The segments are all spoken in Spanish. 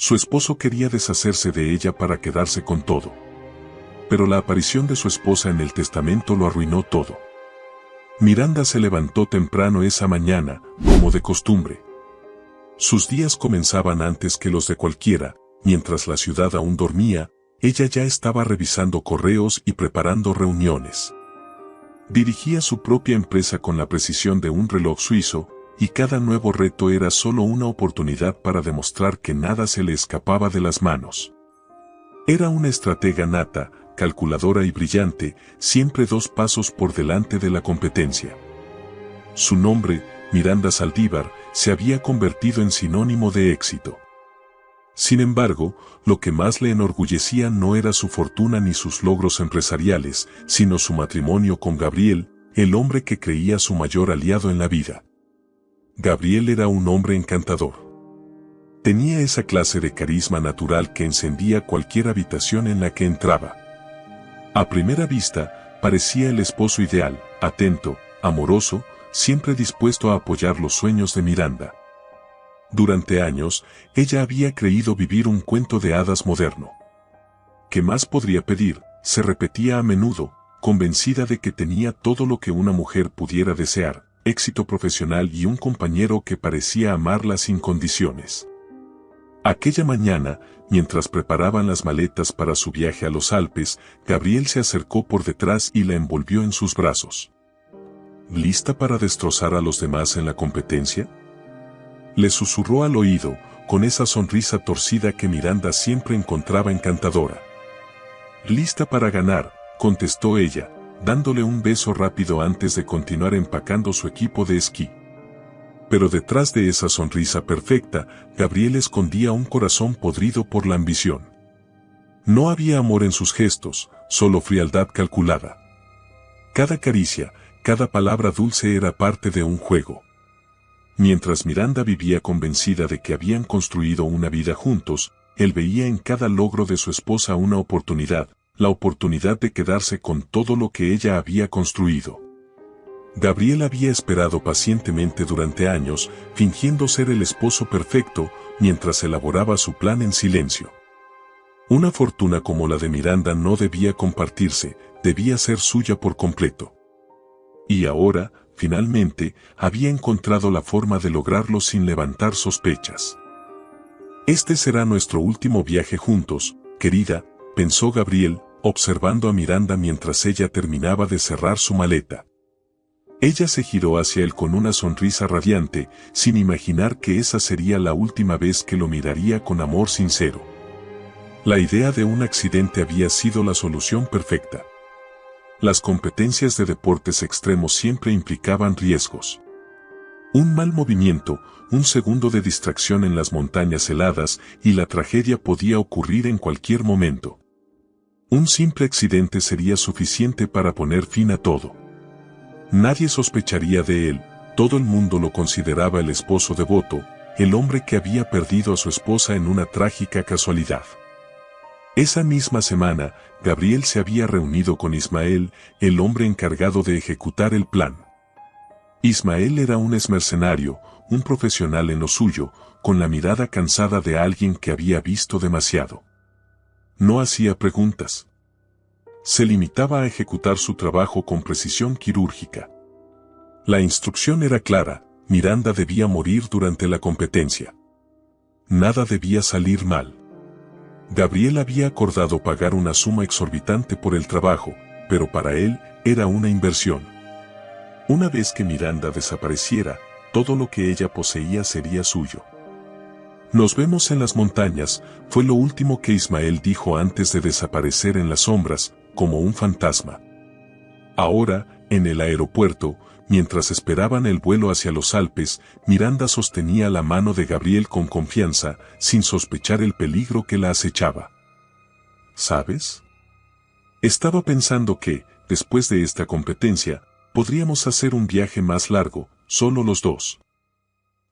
Su esposo quería deshacerse de ella para quedarse con todo. Pero la aparición de su esposa en el testamento lo arruinó todo. Miranda se levantó temprano esa mañana, como de costumbre. Sus días comenzaban antes que los de cualquiera, mientras la ciudad aún dormía, ella ya estaba revisando correos y preparando reuniones. Dirigía su propia empresa con la precisión de un reloj suizo, y cada nuevo reto era solo una oportunidad para demostrar que nada se le escapaba de las manos. Era una estratega nata, calculadora y brillante, siempre 2 pasos por delante de la competencia. Su nombre, Miranda Saldívar, se había convertido en sinónimo de éxito. Sin embargo, lo que más le enorgullecía no era su fortuna ni sus logros empresariales, sino su matrimonio con Gabriel, el hombre que creía su mayor aliado en la vida. Gabriel era un hombre encantador. Tenía esa clase de carisma natural que encendía cualquier habitación en la que entraba. A primera vista, parecía el esposo ideal, atento, amoroso, siempre dispuesto a apoyar los sueños de Miranda. Durante años, ella había creído vivir un cuento de hadas moderno. ¿Qué más podría pedir?, se repetía a menudo, convencida de que tenía todo lo que una mujer pudiera desear, éxito profesional y un compañero que parecía amarla sin condiciones. Aquella mañana, mientras preparaban las maletas para su viaje a los Alpes, Gabriel se acercó por detrás y la envolvió en sus brazos. ¿Lista para destrozar a los demás en la competencia?, le susurró al oído, con esa sonrisa torcida que Miranda siempre encontraba encantadora. «Lista para ganar», contestó ella, dándole un beso rápido antes de continuar empacando su equipo de esquí. Pero detrás de esa sonrisa perfecta, Gabriel escondía un corazón podrido por la ambición. No había amor en sus gestos, solo frialdad calculada. Cada caricia, cada palabra dulce era parte de un juego. Mientras Miranda vivía convencida de que habían construido una vida juntos, él veía en cada logro de su esposa una oportunidad, la oportunidad de quedarse con todo lo que ella había construido. Gabriel había esperado pacientemente durante años, fingiendo ser el esposo perfecto, mientras elaboraba su plan en silencio. Una fortuna como la de Miranda no debía compartirse, debía ser suya por completo. Y ahora, finalmente, había encontrado la forma de lograrlo sin levantar sospechas. «Este será nuestro último viaje juntos, querida», pensó Gabriel, observando a Miranda mientras ella terminaba de cerrar su maleta. Ella se giró hacia él con una sonrisa radiante, sin imaginar que esa sería la última vez que lo miraría con amor sincero. La idea de un accidente había sido la solución perfecta. Las competencias de deportes extremos siempre implicaban riesgos. Un mal movimiento, un segundo de distracción en las montañas heladas y la tragedia podía ocurrir en cualquier momento. Un simple accidente sería suficiente para poner fin a todo. Nadie sospecharía de él, todo el mundo lo consideraba el esposo devoto, el hombre que había perdido a su esposa en una trágica casualidad. Esa misma semana, Gabriel se había reunido con Ismael, el hombre encargado de ejecutar el plan. Ismael era un exmercenario, un profesional en lo suyo, con la mirada cansada de alguien que había visto demasiado. No hacía preguntas. Se limitaba a ejecutar su trabajo con precisión quirúrgica. La instrucción era clara: Miranda debía morir durante la competencia. Nada debía salir mal. Gabriel había acordado pagar una suma exorbitante por el trabajo, pero para él era una inversión. Una vez que Miranda desapareciera, todo lo que ella poseía sería suyo. «Nos vemos en las montañas», fue lo último que Ismael dijo antes de desaparecer en las sombras, como un fantasma. Ahora, en el aeropuerto, mientras esperaban el vuelo hacia los Alpes, Miranda sostenía la mano de Gabriel con confianza, sin sospechar el peligro que la acechaba. «¿Sabes? Estaba pensando que, después de esta competencia, podríamos hacer un viaje más largo, solo los dos.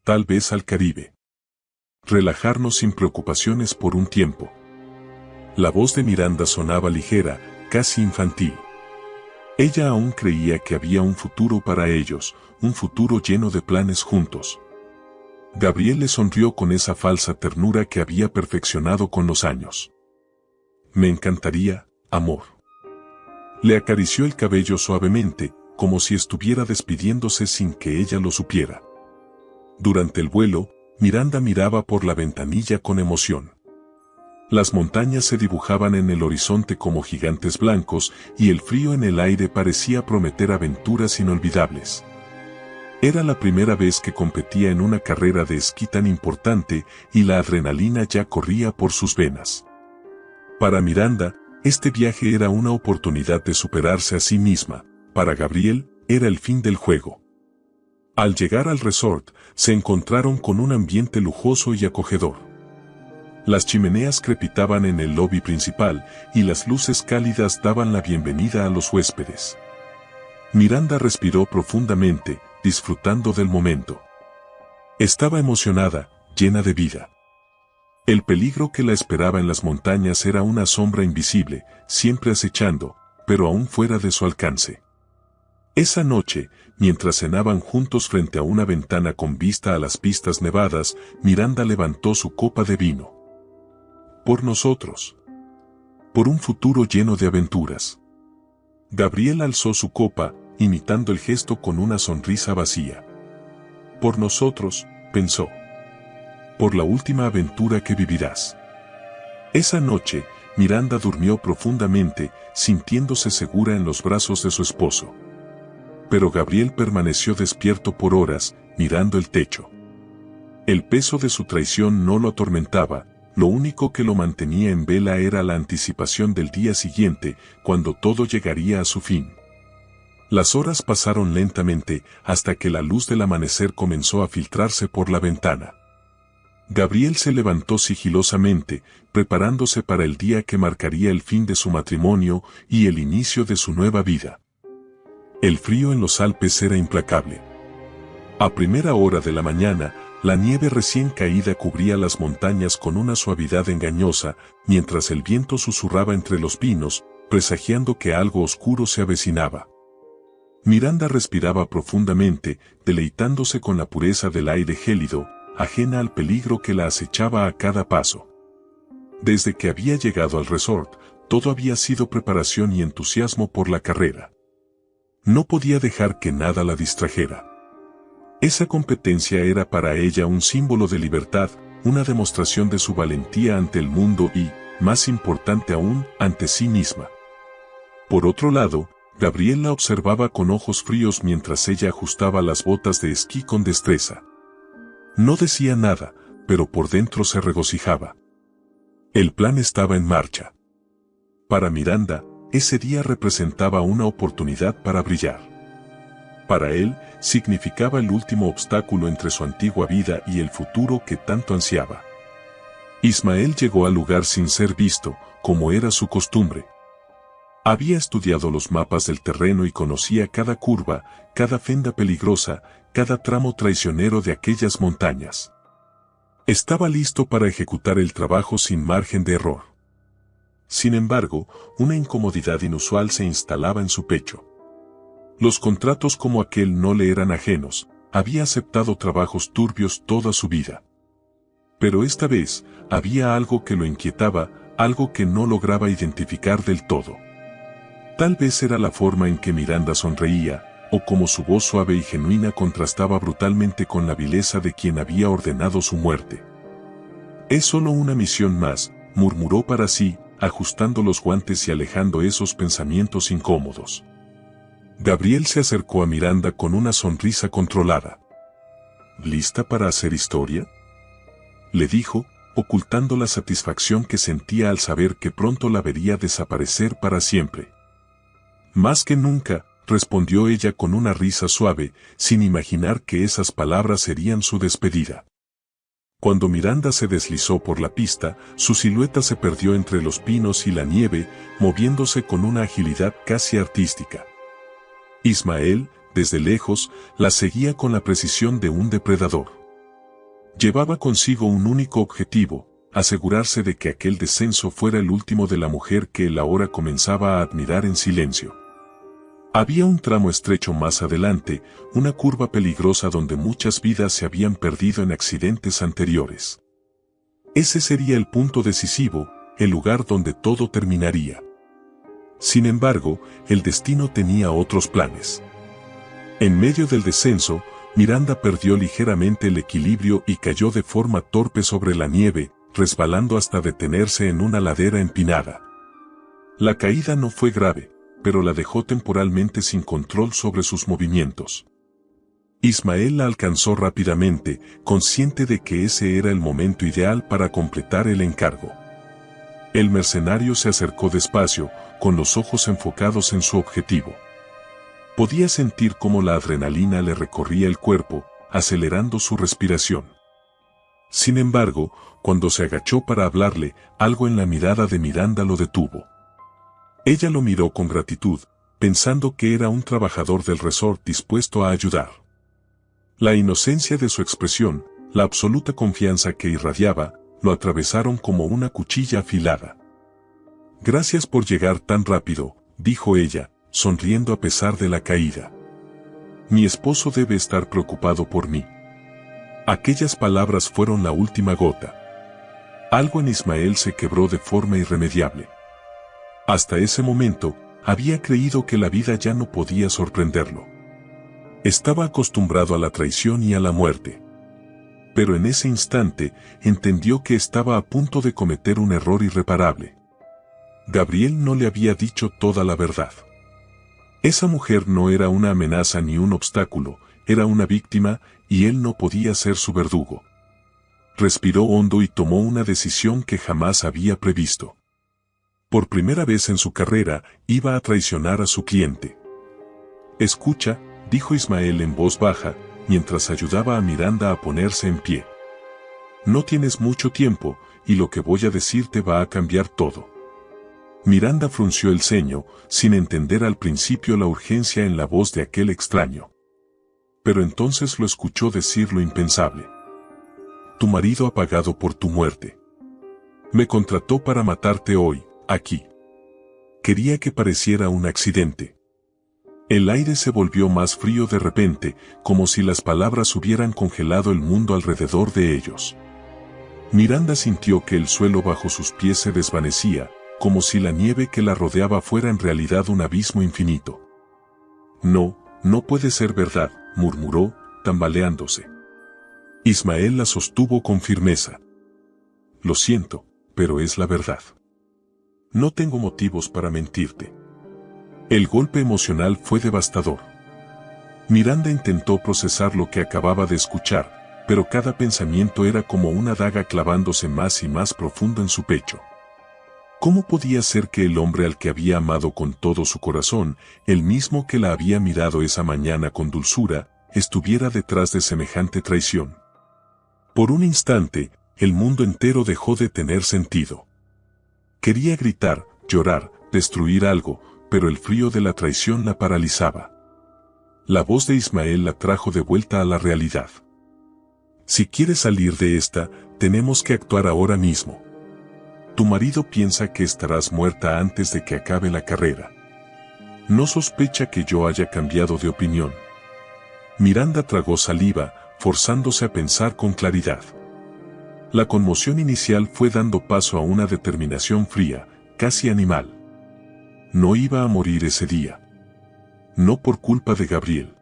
Tal vez al Caribe. Relajarnos sin preocupaciones por un tiempo». La voz de Miranda sonaba ligera, casi infantil. Ella aún creía que había un futuro para ellos, un futuro lleno de planes juntos. Gabriel le sonrió con esa falsa ternura que había perfeccionado con los años. Me encantaría, amor. Le acarició el cabello suavemente, como si estuviera despidiéndose sin que ella lo supiera. Durante el vuelo, Miranda miraba por la ventanilla con emoción. Las montañas se dibujaban en el horizonte como gigantes blancos y el frío en el aire parecía prometer aventuras inolvidables. Era la primera vez que competía en una carrera de esquí tan importante y la adrenalina ya corría por sus venas. Para Miranda, este viaje era una oportunidad de superarse a sí misma. Para Gabriel, era el fin del juego. Al llegar al resort, se encontraron con un ambiente lujoso y acogedor. Las chimeneas crepitaban en el lobby principal y las luces cálidas daban la bienvenida a los huéspedes. Miranda respiró profundamente, disfrutando del momento. Estaba emocionada, llena de vida. El peligro que la esperaba en las montañas era una sombra invisible, siempre acechando, pero aún fuera de su alcance. Esa noche, mientras cenaban juntos frente a una ventana con vista a las pistas nevadas, Miranda levantó su copa de vino. Por nosotros. Por un futuro lleno de aventuras. Gabriel alzó su copa, imitando el gesto con una sonrisa vacía. Por nosotros, pensó. Por la última aventura que vivirás. Esa noche, Miranda durmió profundamente, sintiéndose segura en los brazos de su esposo. Pero Gabriel permaneció despierto por horas, mirando el techo. El peso de su traición no lo atormentaba, lo único que lo mantenía en vela era la anticipación del día siguiente, cuando todo llegaría a su fin. Las horas pasaron lentamente, hasta que la luz del amanecer comenzó a filtrarse por la ventana. Gabriel se levantó sigilosamente, preparándose para el día que marcaría el fin de su matrimonio y el inicio de su nueva vida. El frío en los Alpes era implacable. A primera hora de la mañana, la nieve recién caída cubría las montañas con una suavidad engañosa, mientras el viento susurraba entre los pinos, presagiando que algo oscuro se avecinaba. Miranda respiraba profundamente, deleitándose con la pureza del aire gélido, ajena al peligro que la acechaba a cada paso. Desde que había llegado al resort, todo había sido preparación y entusiasmo por la carrera. No podía dejar que nada la distrajera. Esa competencia era para ella un símbolo de libertad, una demostración de su valentía ante el mundo y, más importante aún, ante sí misma. Por otro lado, Gabriel la observaba con ojos fríos mientras ella ajustaba las botas de esquí con destreza. No decía nada, pero por dentro se regocijaba. El plan estaba en marcha. Para Miranda, ese día representaba una oportunidad para brillar. Para él, significaba el último obstáculo entre su antigua vida y el futuro que tanto ansiaba. Ismael llegó al lugar sin ser visto, como era su costumbre. Había estudiado los mapas del terreno y conocía cada curva, cada fenda peligrosa, cada tramo traicionero de aquellas montañas. Estaba listo para ejecutar el trabajo sin margen de error. Sin embargo, una incomodidad inusual se instalaba en su pecho. Los contratos como aquel no le eran ajenos, había aceptado trabajos turbios toda su vida. Pero esta vez, había algo que lo inquietaba, algo que no lograba identificar del todo. Tal vez era la forma en que Miranda sonreía, o como su voz suave y genuina contrastaba brutalmente con la vileza de quien había ordenado su muerte. Es solo una misión más, murmuró para sí, ajustando los guantes y alejando esos pensamientos incómodos. Gabriel se acercó a Miranda con una sonrisa controlada. ¿Lista para hacer historia?, le dijo, ocultando la satisfacción que sentía al saber que pronto la vería desaparecer para siempre. Más que nunca, respondió ella con una risa suave, sin imaginar que esas palabras serían su despedida. Cuando Miranda se deslizó por la pista, su silueta se perdió entre los pinos y la nieve, moviéndose con una agilidad casi artística. Ismael, desde lejos, la seguía con la precisión de un depredador. Llevaba consigo un único objetivo, asegurarse de que aquel descenso fuera el último de la mujer que él ahora comenzaba a admirar en silencio. Había un tramo estrecho más adelante, una curva peligrosa donde muchas vidas se habían perdido en accidentes anteriores. Ese sería el punto decisivo, el lugar donde todo terminaría. Sin embargo, el destino tenía otros planes. En medio del descenso, Miranda perdió ligeramente el equilibrio y cayó de forma torpe sobre la nieve, resbalando hasta detenerse en una ladera empinada. La caída no fue grave, pero la dejó temporalmente sin control sobre sus movimientos. Ismael la alcanzó rápidamente, consciente de que ese era el momento ideal para completar el encargo. El mercenario se acercó despacio, con los ojos enfocados en su objetivo. Podía sentir cómo la adrenalina le recorría el cuerpo, acelerando su respiración. Sin embargo, cuando se agachó para hablarle, algo en la mirada de Miranda lo detuvo. Ella lo miró con gratitud, pensando que era un trabajador del resort dispuesto a ayudar. La inocencia de su expresión, la absoluta confianza que irradiaba, lo atravesaron como una cuchilla afilada. «Gracias por llegar tan rápido», dijo ella, sonriendo a pesar de la caída. «Mi esposo debe estar preocupado por mí». Aquellas palabras fueron la última gota. Algo en Ismael se quebró de forma irremediable. Hasta ese momento, había creído que la vida ya no podía sorprenderlo. Estaba acostumbrado a la traición y a la muerte. Pero en ese instante, entendió que estaba a punto de cometer un error irreparable. Gabriel no le había dicho toda la verdad. Esa mujer no era una amenaza ni un obstáculo, era una víctima, y él no podía ser su verdugo. Respiró hondo y tomó una decisión que jamás había previsto. Por primera vez en su carrera, iba a traicionar a su cliente. «Escucha», dijo Ismael en voz baja, mientras ayudaba a Miranda a ponerse en pie. «No tienes mucho tiempo, y lo que voy a decirte va a cambiar todo». Miranda frunció el ceño, sin entender al principio la urgencia en la voz de aquel extraño. Pero entonces lo escuchó decir lo impensable. «Tu marido ha pagado por tu muerte. Me contrató para matarte hoy, aquí. Quería que pareciera un accidente». El aire se volvió más frío de repente, como si las palabras hubieran congelado el mundo alrededor de ellos. Miranda sintió que el suelo bajo sus pies se desvanecía, como si la nieve que la rodeaba fuera en realidad un abismo infinito. «No, no puede ser verdad», murmuró, tambaleándose. Ismael la sostuvo con firmeza. «Lo siento, pero es la verdad. No tengo motivos para mentirte». El golpe emocional fue devastador. Miranda intentó procesar lo que acababa de escuchar, pero cada pensamiento era como una daga clavándose más y más profundo en su pecho. ¿Cómo podía ser que el hombre al que había amado con todo su corazón, el mismo que la había mirado esa mañana con dulzura, estuviera detrás de semejante traición? Por un instante, el mundo entero dejó de tener sentido. Quería gritar, llorar, destruir algo, pero el frío de la traición la paralizaba. La voz de Ismael la trajo de vuelta a la realidad. «Si quieres salir de esta, tenemos que actuar ahora mismo. Tu marido piensa que estarás muerta antes de que acabe la carrera. No sospecha que yo haya cambiado de opinión». Miranda tragó saliva, forzándose a pensar con claridad. La conmoción inicial fue dando paso a una determinación fría, casi animal. No iba a morir ese día. No por culpa de Gabriel.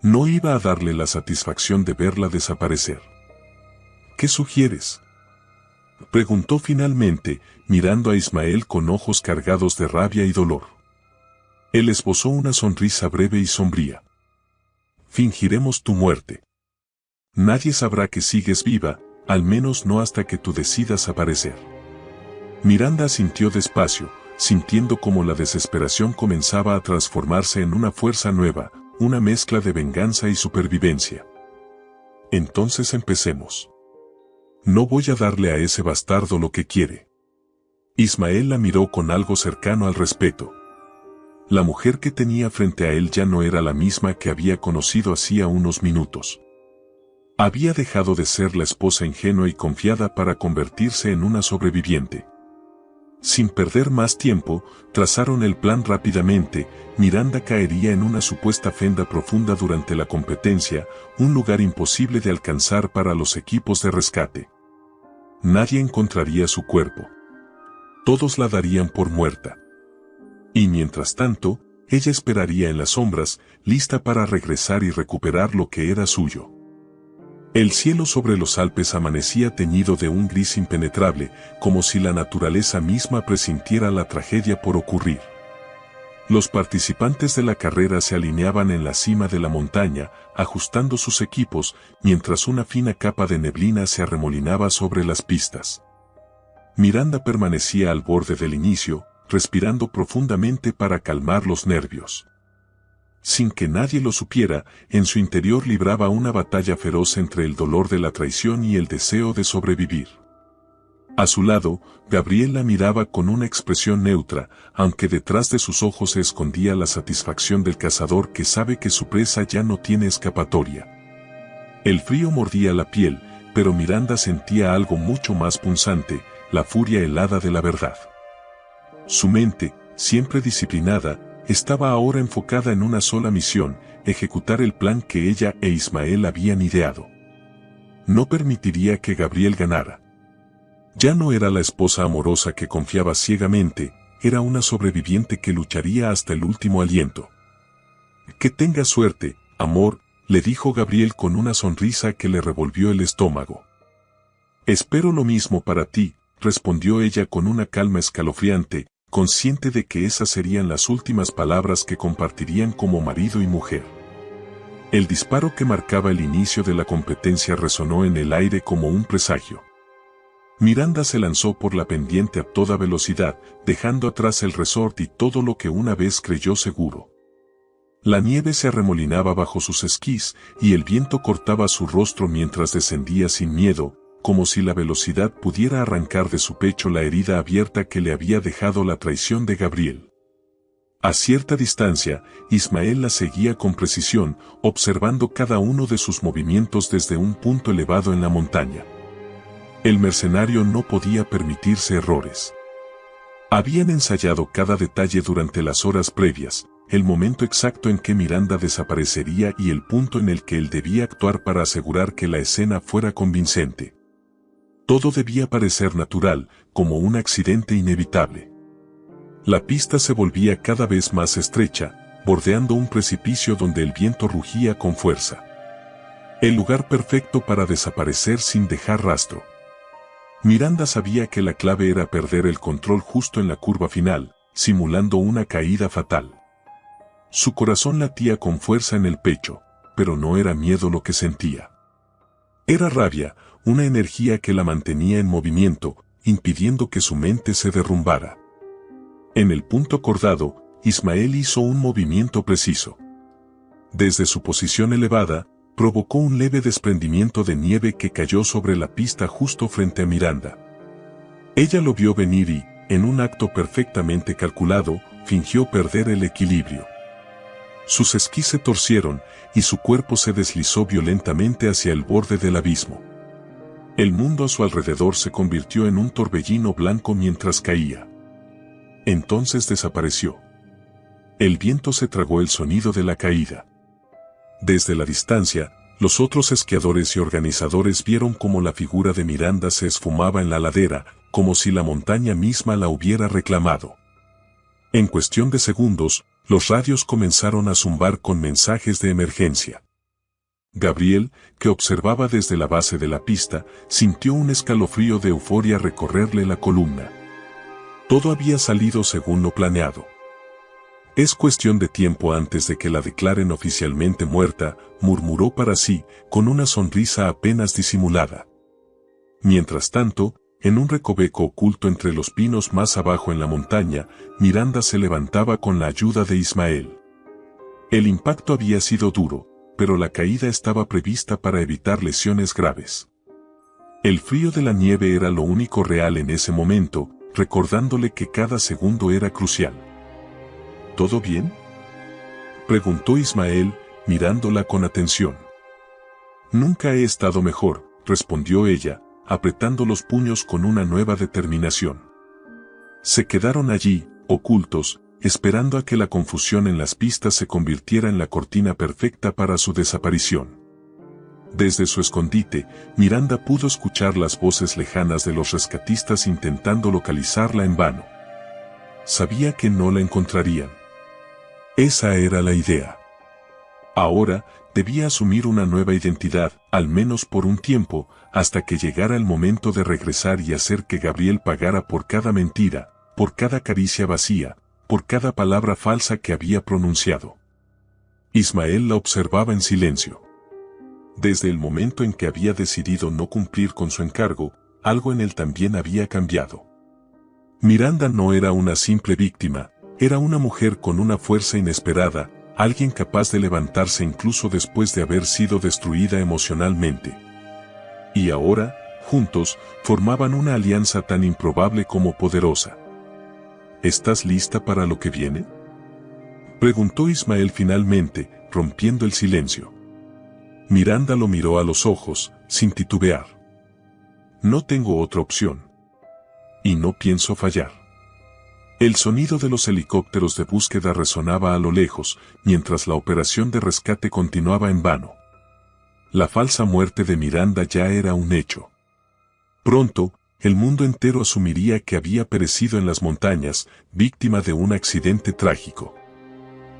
No iba a darle la satisfacción de verla desaparecer. «¿Qué sugieres?», preguntó finalmente, mirando a Ismael con ojos cargados de rabia y dolor. Él esbozó una sonrisa breve y sombría. «Fingiremos tu muerte. Nadie sabrá que sigues viva, al menos no hasta que tú decidas aparecer». Miranda asintió despacio, sintiendo cómo la desesperación comenzaba a transformarse en una fuerza nueva, una mezcla de venganza y supervivencia. «Entonces empecemos. No voy a darle a ese bastardo lo que quiere». Ismael la miró con algo cercano al respeto. La mujer que tenía frente a él ya no era la misma que había conocido hacía unos minutos. Había dejado de ser la esposa ingenua y confiada para convertirse en una sobreviviente. Sin perder más tiempo, trazaron el plan rápidamente. Miranda caería en una supuesta fenda profunda durante la competencia, un lugar imposible de alcanzar para los equipos de rescate. Nadie encontraría su cuerpo. Todos la darían por muerta. Y mientras tanto, ella esperaría en las sombras, lista para regresar y recuperar lo que era suyo. El cielo sobre los Alpes amanecía teñido de un gris impenetrable, como si la naturaleza misma presintiera la tragedia por ocurrir. Los participantes de la carrera se alineaban en la cima de la montaña, ajustando sus equipos, mientras una fina capa de neblina se arremolinaba sobre las pistas. Miranda permanecía al borde del inicio, respirando profundamente para calmar los nervios. Sin que nadie lo supiera, en su interior libraba una batalla feroz entre el dolor de la traición y el deseo de sobrevivir. A su lado, Gabriel la miraba con una expresión neutra, aunque detrás de sus ojos se escondía la satisfacción del cazador que sabe que su presa ya no tiene escapatoria. El frío mordía la piel, pero Miranda sentía algo mucho más punzante, la furia helada de la verdad. Su mente, siempre disciplinada, estaba ahora enfocada en una sola misión, ejecutar el plan que ella e Ismael habían ideado. No permitiría que Gabriel ganara. Ya no era la esposa amorosa que confiaba ciegamente, era una sobreviviente que lucharía hasta el último aliento. «Que tenga suerte, amor», le dijo Gabriel con una sonrisa que le revolvió el estómago. «Espero lo mismo para ti», respondió ella con una calma escalofriante, consciente de que esas serían las últimas palabras que compartirían como marido y mujer. El disparo que marcaba el inicio de la competencia resonó en el aire como un presagio. Miranda se lanzó por la pendiente a toda velocidad, dejando atrás el resort y todo lo que una vez creyó seguro. La nieve se arremolinaba bajo sus esquís y el viento cortaba su rostro mientras descendía sin miedo, como si la velocidad pudiera arrancar de su pecho la herida abierta que le había dejado la traición de Gabriel. A cierta distancia, Ismael la seguía con precisión, observando cada uno de sus movimientos desde un punto elevado en la montaña. El mercenario no podía permitirse errores. Habían ensayado cada detalle durante las horas previas, el momento exacto en que Miranda desaparecería y el punto en el que él debía actuar para asegurar que la escena fuera convincente. Todo debía parecer natural, como un accidente inevitable. La pista se volvía cada vez más estrecha, bordeando un precipicio donde el viento rugía con fuerza. El lugar perfecto para desaparecer sin dejar rastro. Miranda sabía que la clave era perder el control justo en la curva final, simulando una caída fatal. Su corazón latía con fuerza en el pecho, pero no era miedo lo que sentía. Era rabia, una energía que la mantenía en movimiento, impidiendo que su mente se derrumbara. En el punto acordado, Ismael hizo un movimiento preciso. Desde su posición elevada, provocó un leve desprendimiento de nieve que cayó sobre la pista justo frente a Miranda. Ella lo vio venir y, en un acto perfectamente calculado, fingió perder el equilibrio. Sus esquís se torcieron, y su cuerpo se deslizó violentamente hacia el borde del abismo. El mundo a su alrededor se convirtió en un torbellino blanco mientras caía. Entonces desapareció. El viento se tragó el sonido de la caída. Desde la distancia, los otros esquiadores y organizadores vieron cómo la figura de Miranda se esfumaba en la ladera, como si la montaña misma la hubiera reclamado. En cuestión de segundos, los radios comenzaron a zumbar con mensajes de emergencia. Gabriel, que observaba desde la base de la pista, sintió un escalofrío de euforia recorrerle la columna. Todo había salido según lo planeado. Es cuestión de tiempo antes de que la declaren oficialmente muerta, murmuró para sí, con una sonrisa apenas disimulada. Mientras tanto, en un recoveco oculto entre los pinos más abajo en la montaña, Miranda se levantaba con la ayuda de Ismael. El impacto había sido duro, pero la caída estaba prevista para evitar lesiones graves. El frío de la nieve era lo único real en ese momento, recordándole que cada segundo era crucial. ¿Todo bien?, preguntó Ismael, mirándola con atención. Nunca he estado mejor, respondió ella, apretando los puños con una nueva determinación. Se quedaron allí, ocultos, esperando a que la confusión en las pistas se convirtiera en la cortina perfecta para su desaparición. Desde su escondite, Miranda pudo escuchar las voces lejanas de los rescatistas intentando localizarla en vano. Sabía que no la encontrarían. Esa era la idea. Ahora, debía asumir una nueva identidad, al menos por un tiempo, hasta que llegara el momento de regresar y hacer que Gabriel pagara por cada mentira, por cada caricia vacía, por cada palabra falsa que había pronunciado. Ismael la observaba en silencio. Desde el momento en que había decidido no cumplir con su encargo, algo en él también había cambiado. Miranda no era una simple víctima, era una mujer con una fuerza inesperada, alguien capaz de levantarse incluso después de haber sido destruida emocionalmente. Y ahora, juntos, formaban una alianza tan improbable como poderosa. ¿Estás lista para lo que viene?, preguntó Ismael finalmente, rompiendo el silencio. Miranda lo miró a los ojos, sin titubear. No tengo otra opción. Y no pienso fallar. El sonido de los helicópteros de búsqueda resonaba a lo lejos, mientras la operación de rescate continuaba en vano. La falsa muerte de Miranda ya era un hecho. Pronto, el mundo entero asumiría que había perecido en las montañas, víctima de un accidente trágico.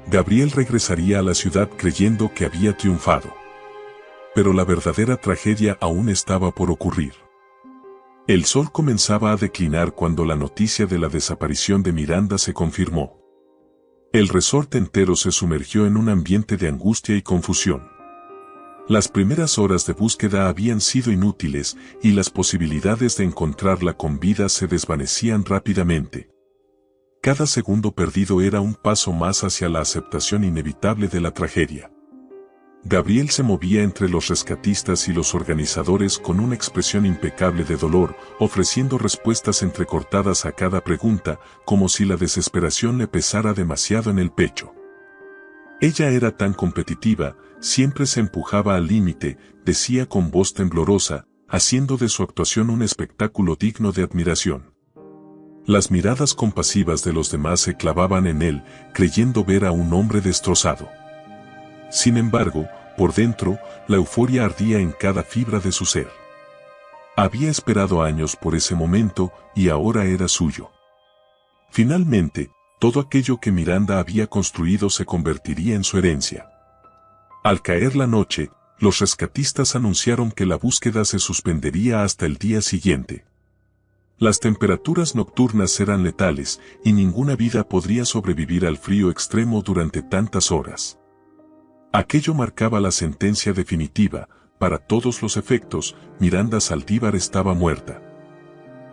Gabriel regresaría a la ciudad creyendo que había triunfado. Pero la verdadera tragedia aún estaba por ocurrir. El sol comenzaba a declinar cuando la noticia de la desaparición de Miranda se confirmó. El resort entero se sumergió en un ambiente de angustia y confusión. Las primeras horas de búsqueda habían sido inútiles y las posibilidades de encontrarla con vida se desvanecían rápidamente. Cada segundo perdido era un paso más hacia la aceptación inevitable de la tragedia. Gabriel se movía entre los rescatistas y los organizadores con una expresión impecable de dolor, ofreciendo respuestas entrecortadas a cada pregunta, como si la desesperación le pesara demasiado en el pecho. Ella era tan competitiva, siempre se empujaba al límite, decía con voz temblorosa, haciendo de su actuación un espectáculo digno de admiración. Las miradas compasivas de los demás se clavaban en él, creyendo ver a un hombre destrozado. Sin embargo, por dentro, la euforia ardía en cada fibra de su ser. Había esperado años por ese momento y ahora era suyo. Finalmente, todo aquello que Miranda había construido se convertiría en su herencia. Al caer la noche, los rescatistas anunciaron que la búsqueda se suspendería hasta el día siguiente. Las temperaturas nocturnas eran letales y ninguna vida podría sobrevivir al frío extremo durante tantas horas. Aquello marcaba la sentencia definitiva, para todos los efectos, Miranda Saldívar estaba muerta.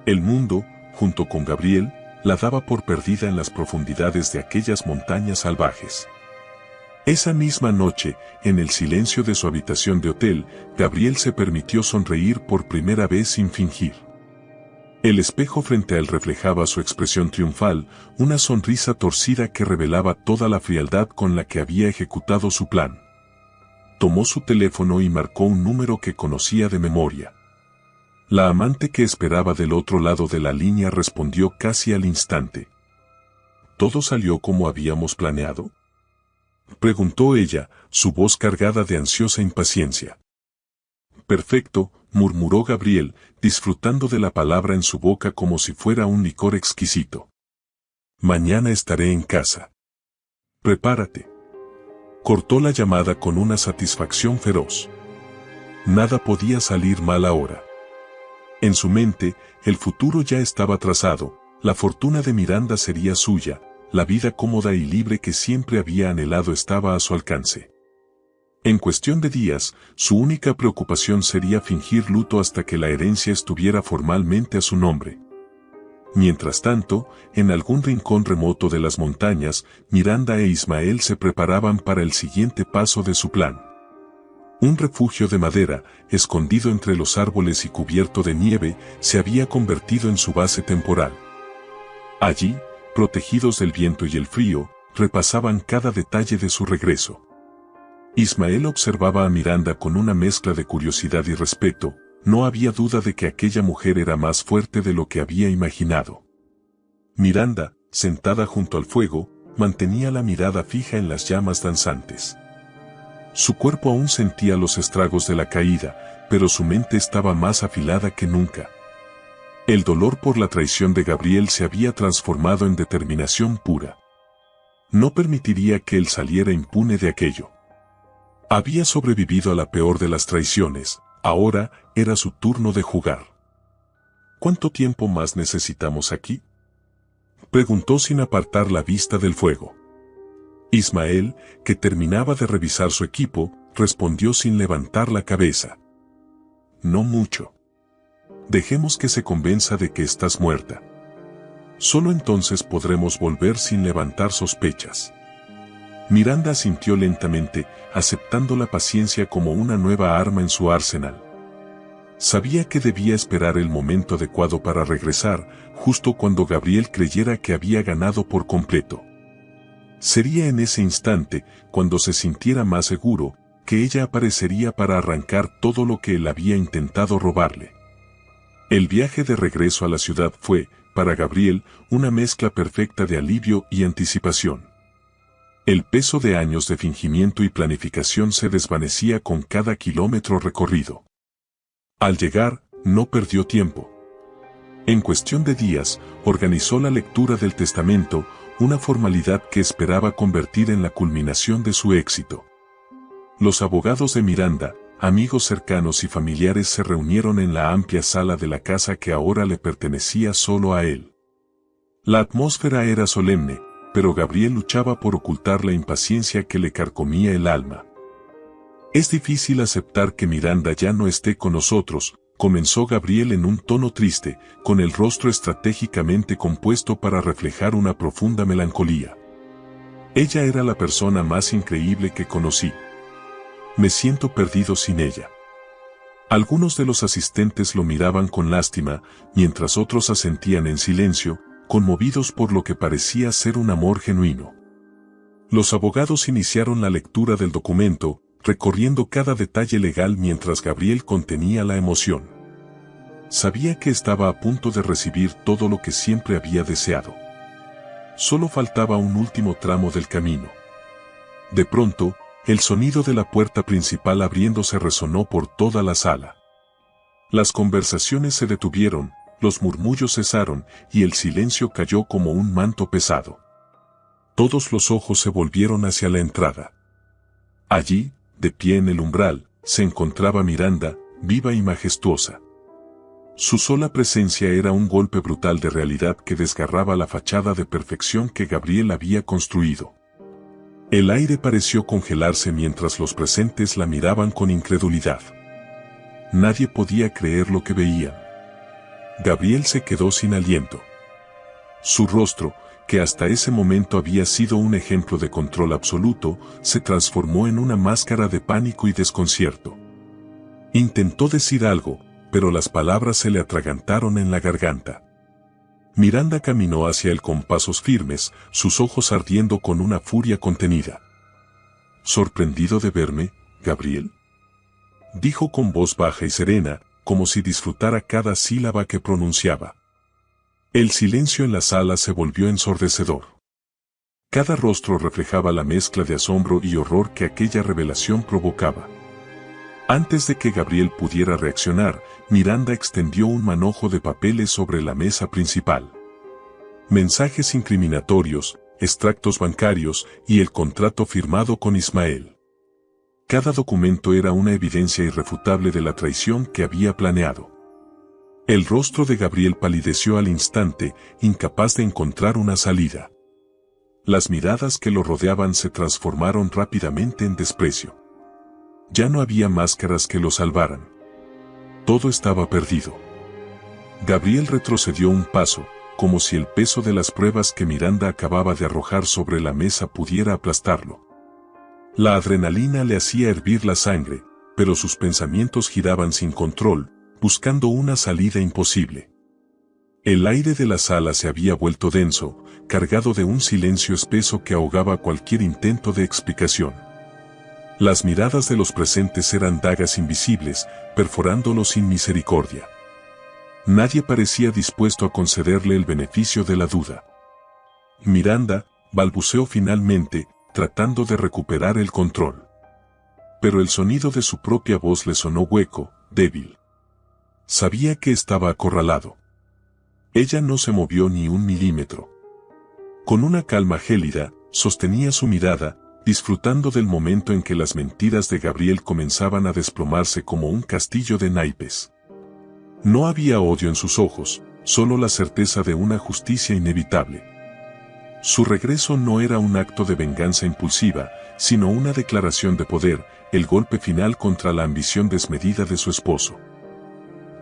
El mundo, junto con Gabriel, la daba por perdida en las profundidades de aquellas montañas salvajes. Esa misma noche, en el silencio de su habitación de hotel, Gabriel se permitió sonreír por primera vez sin fingir. El espejo frente a él reflejaba su expresión triunfal, una sonrisa torcida que revelaba toda la frialdad con la que había ejecutado su plan. Tomó su teléfono y marcó un número que conocía de memoria. La amante que esperaba del otro lado de la línea respondió casi al instante. ¿Todo salió como habíamos planeado?, preguntó ella, su voz cargada de ansiosa impaciencia. Perfecto, murmuró Gabriel, disfrutando de la palabra en su boca como si fuera un licor exquisito. Mañana estaré en casa. Prepárate. Cortó la llamada con una satisfacción feroz. Nada podía salir mal ahora. En su mente, el futuro ya estaba trazado, la fortuna de Miranda sería suya, la vida cómoda y libre que siempre había anhelado estaba a su alcance. En cuestión de días, su única preocupación sería fingir luto hasta que la herencia estuviera formalmente a su nombre. Mientras tanto, en algún rincón remoto de las montañas, Miranda e Ismael se preparaban para el siguiente paso de su plan. Un refugio de madera, escondido entre los árboles y cubierto de nieve, se había convertido en su base temporal. Allí, protegidos del viento y el frío, repasaban cada detalle de su regreso. Ismael observaba a Miranda con una mezcla de curiosidad y respeto, no había duda de que aquella mujer era más fuerte de lo que había imaginado. Miranda, sentada junto al fuego, mantenía la mirada fija en las llamas danzantes. Su cuerpo aún sentía los estragos de la caída, pero su mente estaba más afilada que nunca. El dolor por la traición de Gabriel se había transformado en determinación pura. No permitiría que él saliera impune de aquello. Había sobrevivido a la peor de las traiciones, ahora era su turno de jugar. ¿Cuánto tiempo más necesitamos aquí?, preguntó sin apartar la vista del fuego. Ismael, que terminaba de revisar su equipo, respondió sin levantar la cabeza. No mucho. Dejemos que se convenza de que estás muerta. Solo entonces podremos volver sin levantar sospechas. Miranda asintió lentamente, aceptando la paciencia como una nueva arma en su arsenal. Sabía que debía esperar el momento adecuado para regresar, justo cuando Gabriel creyera que había ganado por completo. Sería en ese instante, cuando se sintiera más seguro, que ella aparecería para arrancar todo lo que él había intentado robarle. El viaje de regreso a la ciudad fue, para Gabriel, una mezcla perfecta de alivio y anticipación. El peso de años de fingimiento y planificación se desvanecía con cada kilómetro recorrido. Al llegar, no perdió tiempo. En cuestión de días, organizó la lectura del testamento, una formalidad que esperaba convertir en la culminación de su éxito. Los abogados de Miranda, amigos cercanos y familiares se reunieron en la amplia sala de la casa que ahora le pertenecía solo a él. La atmósfera era solemne, pero Gabriel luchaba por ocultar la impaciencia que le carcomía el alma. Es difícil aceptar que Miranda ya no esté con nosotros, comenzó Gabriel en un tono triste, con el rostro estratégicamente compuesto para reflejar una profunda melancolía. Ella era la persona más increíble que conocí. Me siento perdido sin ella. Algunos de los asistentes lo miraban con lástima, mientras otros asentían en silencio, conmovidos por lo que parecía ser un amor genuino. Los abogados iniciaron la lectura del documento, recorriendo cada detalle legal mientras Gabriel contenía la emoción. Sabía que estaba a punto de recibir todo lo que siempre había deseado. Solo faltaba un último tramo del camino. De pronto, el sonido de la puerta principal abriéndose resonó por toda la sala. Las conversaciones se detuvieron, los murmullos cesaron y el silencio cayó como un manto pesado. Todos los ojos se volvieron hacia la entrada. Allí, de pie en el umbral, se encontraba Miranda, viva y majestuosa. Su sola presencia era un golpe brutal de realidad que desgarraba la fachada de perfección que Gabriel había construido. El aire pareció congelarse mientras los presentes la miraban con incredulidad. Nadie podía creer lo que veían. Gabriel se quedó sin aliento. Su rostro, que hasta ese momento había sido un ejemplo de control absoluto, se transformó en una máscara de pánico y desconcierto. Intentó decir algo, pero las palabras se le atragantaron en la garganta. Miranda caminó hacia él con pasos firmes, sus ojos ardiendo con una furia contenida. ¿Sorprendido de verme, Gabriel?, dijo con voz baja y serena, como si disfrutara cada sílaba que pronunciaba. El silencio en la sala se volvió ensordecedor. Cada rostro reflejaba la mezcla de asombro y horror que aquella revelación provocaba. Antes de que Gabriel pudiera reaccionar, Miranda extendió un manojo de papeles sobre la mesa principal. Mensajes incriminatorios, extractos bancarios y el contrato firmado con Ismael. Cada documento era una evidencia irrefutable de la traición que había planeado. El rostro de Gabriel palideció al instante, incapaz de encontrar una salida. Las miradas que lo rodeaban se transformaron rápidamente en desprecio. Ya no había máscaras que lo salvaran. Todo estaba perdido. Gabriel retrocedió un paso, como si el peso de las pruebas que Miranda acababa de arrojar sobre la mesa pudiera aplastarlo. La adrenalina le hacía hervir la sangre, pero sus pensamientos giraban sin control, buscando una salida imposible. El aire de la sala se había vuelto denso, cargado de un silencio espeso que ahogaba cualquier intento de explicación. Las miradas de los presentes eran dagas invisibles, perforándolos sin misericordia. Nadie parecía dispuesto a concederle el beneficio de la duda. Miranda, balbuceó finalmente, tratando de recuperar el control. Pero el sonido de su propia voz le sonó hueco, débil. Sabía que estaba acorralado. Ella no se movió ni un milímetro. Con una calma gélida, sostenía su mirada, disfrutando del momento en que las mentiras de Gabriel comenzaban a desplomarse como un castillo de naipes. No había odio en sus ojos, solo la certeza de una justicia inevitable. Su regreso no era un acto de venganza impulsiva, sino una declaración de poder, el golpe final contra la ambición desmedida de su esposo.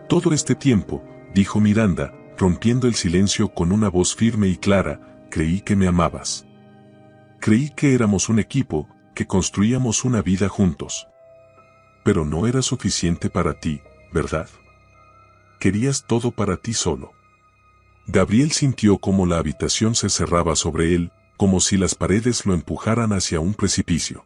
Todo este tiempo, dijo Miranda, rompiendo el silencio con una voz firme y clara, creí que me amabas. Creí que éramos un equipo, que construíamos una vida juntos. Pero no era suficiente para ti, ¿verdad? Querías todo para ti solo. Gabriel sintió cómo la habitación se cerraba sobre él, como si las paredes lo empujaran hacia un precipicio.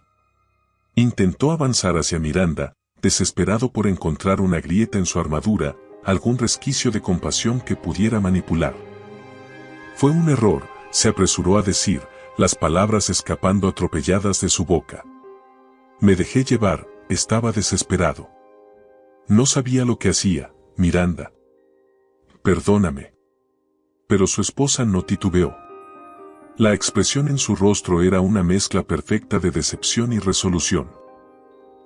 Intentó avanzar hacia Miranda, desesperado por encontrar una grieta en su armadura, algún resquicio de compasión que pudiera manipular. Fue un error, se apresuró a decir, las palabras escapando atropelladas de su boca. Me dejé llevar, estaba desesperado. No sabía lo que hacía, Miranda. Perdóname. Pero su esposa no titubeó. La expresión en su rostro era una mezcla perfecta de decepción y resolución.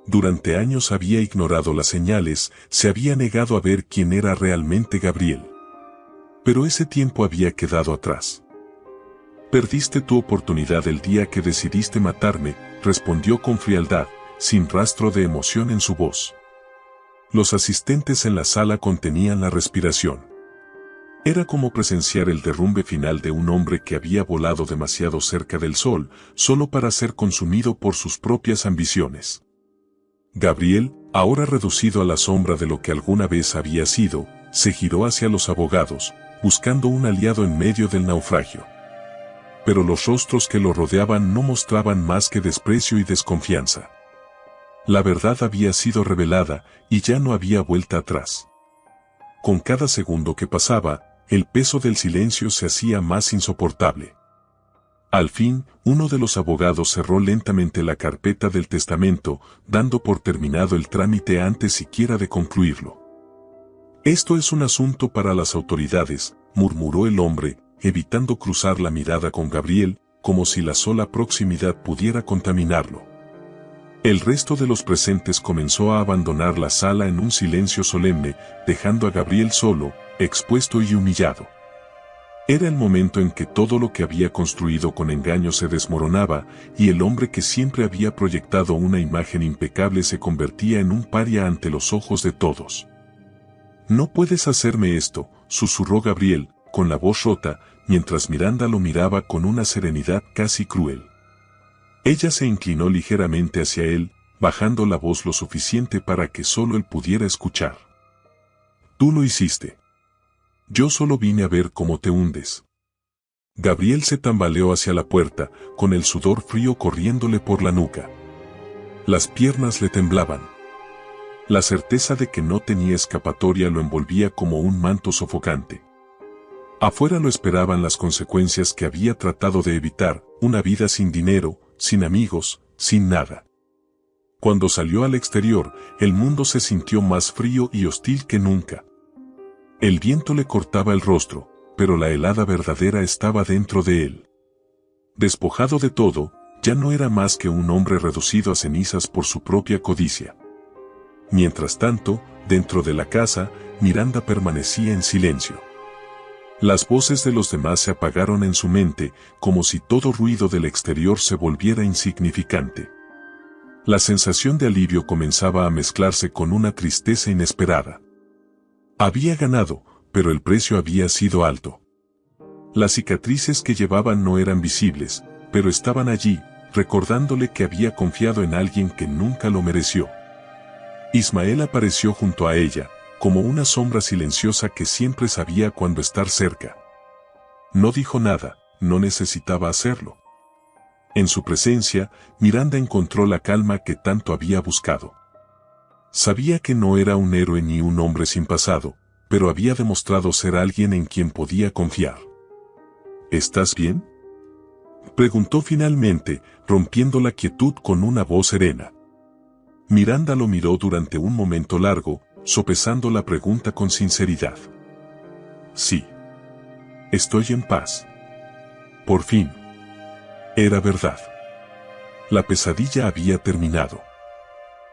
Durante años había ignorado las señales, se había negado a ver quién era realmente Gabriel. Pero ese tiempo había quedado atrás. Perdiste tu oportunidad el día que decidiste matarme, respondió con frialdad, sin rastro de emoción en su voz. Los asistentes en la sala contenían la respiración. Era como presenciar el derrumbe final de un hombre que había volado demasiado cerca del sol, solo para ser consumido por sus propias ambiciones. Gabriel, ahora reducido a la sombra de lo que alguna vez había sido, se giró hacia los abogados, buscando un aliado en medio del naufragio. Pero los rostros que lo rodeaban no mostraban más que desprecio y desconfianza. La verdad había sido revelada, y ya no había vuelta atrás. Con cada segundo que pasaba, el peso del silencio se hacía más insoportable. Al fin, uno de los abogados cerró lentamente la carpeta del testamento, dando por terminado el trámite antes siquiera de concluirlo. Esto es un asunto para las autoridades, murmuró el hombre, evitando cruzar la mirada con Gabriel, como si la sola proximidad pudiera contaminarlo. El resto de los presentes comenzó a abandonar la sala en un silencio solemne, dejando a Gabriel solo, expuesto y humillado. Era el momento en que todo lo que había construido con engaño se desmoronaba, y el hombre que siempre había proyectado una imagen impecable se convertía en un paria ante los ojos de todos. No puedes hacerme esto, susurró Gabriel, con la voz rota, mientras Miranda lo miraba con una serenidad casi cruel. Ella se inclinó ligeramente hacia él, bajando la voz lo suficiente para que solo él pudiera escuchar. Tú lo hiciste. Yo solo vine a ver cómo te hundes. Gabriel se tambaleó hacia la puerta, con el sudor frío corriéndole por la nuca. Las piernas le temblaban. La certeza de que no tenía escapatoria lo envolvía como un manto sofocante. Afuera lo esperaban las consecuencias que había tratado de evitar, una vida sin dinero, sin amigos, sin nada. Cuando salió al exterior, el mundo se sintió más frío y hostil que nunca. El viento le cortaba el rostro, pero la helada verdadera estaba dentro de él. Despojado de todo, ya no era más que un hombre reducido a cenizas por su propia codicia. Mientras tanto, dentro de la casa, Miranda permanecía en silencio. Las voces de los demás se apagaron en su mente, como si todo ruido del exterior se volviera insignificante. La sensación de alivio comenzaba a mezclarse con una tristeza inesperada. Había ganado, pero el precio había sido alto. Las cicatrices que llevaban no eran visibles, pero estaban allí, recordándole que había confiado en alguien que nunca lo mereció. Ismael apareció junto a ella, como una sombra silenciosa que siempre sabía cuándo estar cerca. No dijo nada, no necesitaba hacerlo. En su presencia, Miranda encontró la calma que tanto había buscado. Sabía que no era un héroe ni un hombre sin pasado, pero había demostrado ser alguien en quien podía confiar. ¿Estás bien?, preguntó finalmente, rompiendo la quietud con una voz serena. Miranda lo miró durante un momento largo, sopesando la pregunta con sinceridad. Sí. Estoy en paz. Por fin. Era verdad. La pesadilla había terminado.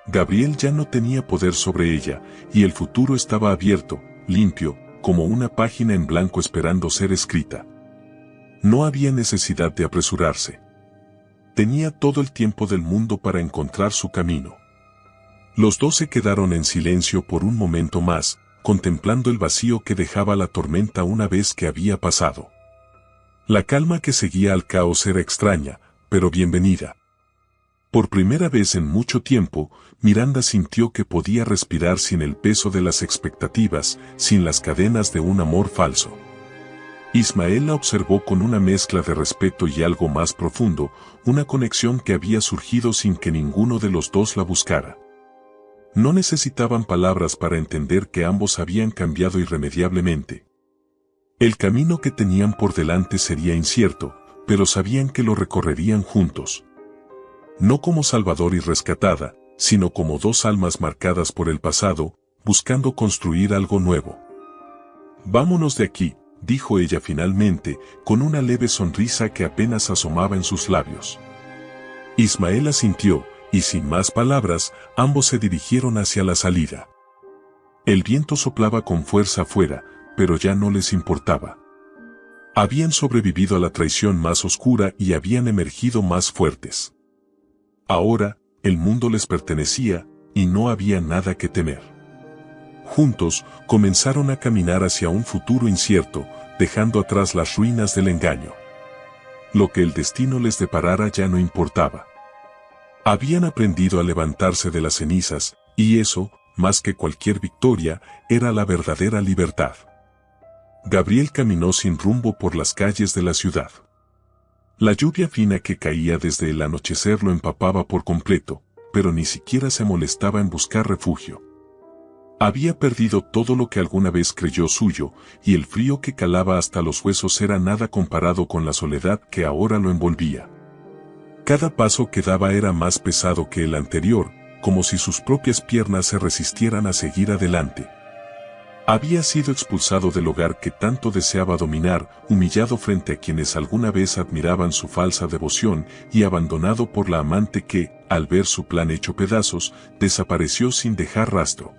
Gabriel ya no tenía poder sobre ella, y el futuro estaba abierto, limpio, como una página en blanco esperando ser escrita. No había necesidad de apresurarse. Tenía todo el tiempo del mundo para encontrar su camino. Los dos se quedaron en silencio por un momento más, contemplando el vacío que dejaba la tormenta una vez que había pasado. La calma que seguía al caos era extraña, pero bienvenida. Por primera vez en mucho tiempo, Miranda sintió que podía respirar sin el peso de las expectativas, sin las cadenas de un amor falso. Ismael la observó con una mezcla de respeto y algo más profundo, una conexión que había surgido sin que ninguno de los dos la buscara. No necesitaban palabras para entender que ambos habían cambiado irremediablemente. El camino que tenían por delante sería incierto, pero sabían que lo recorrerían juntos. No como salvador y rescatada, sino como dos almas marcadas por el pasado, buscando construir algo nuevo. «Vámonos de aquí», dijo ella finalmente, con una leve sonrisa que apenas asomaba en sus labios. Ismael asintió, y sin más palabras, ambos se dirigieron hacia la salida. El viento soplaba con fuerza afuera, pero ya no les importaba. Habían sobrevivido a la traición más oscura y habían emergido más fuertes. Ahora, el mundo les pertenecía, y no había nada que temer. Juntos, comenzaron a caminar hacia un futuro incierto, dejando atrás las ruinas del engaño. Lo que el destino les deparara ya no importaba. Habían aprendido a levantarse de las cenizas, y eso, más que cualquier victoria, era la verdadera libertad. Gabriel caminó sin rumbo por las calles de la ciudad. La lluvia fina que caía desde el anochecer lo empapaba por completo, pero ni siquiera se molestaba en buscar refugio. Había perdido todo lo que alguna vez creyó suyo, y el frío que calaba hasta los huesos era nada comparado con la soledad que ahora lo envolvía. Cada paso que daba era más pesado que el anterior, como si sus propias piernas se resistieran a seguir adelante. Había sido expulsado del hogar que tanto deseaba dominar, humillado frente a quienes alguna vez admiraban su falsa devoción y abandonado por la amante que, al ver su plan hecho pedazos, desapareció sin dejar rastro.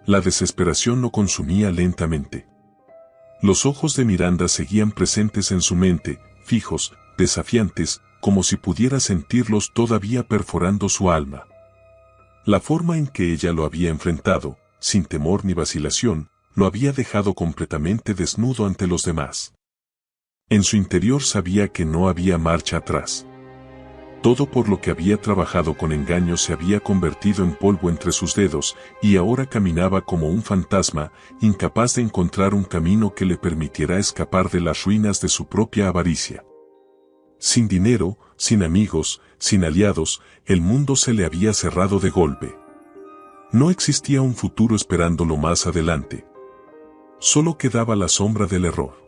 La desesperación lo consumía lentamente. Los ojos de Miranda seguían presentes en su mente, fijos, desafiantes, como si pudiera sentirlos todavía perforando su alma. La forma en que ella lo había enfrentado, sin temor ni vacilación, lo había dejado completamente desnudo ante los demás. En su interior sabía que no había marcha atrás. Todo por lo que había trabajado con engaño se había convertido en polvo entre sus dedos, y ahora caminaba como un fantasma, incapaz de encontrar un camino que le permitiera escapar de las ruinas de su propia avaricia. Sin dinero, sin amigos, sin aliados, el mundo se le había cerrado de golpe. No existía un futuro esperándolo más adelante. Solo quedaba la sombra del error.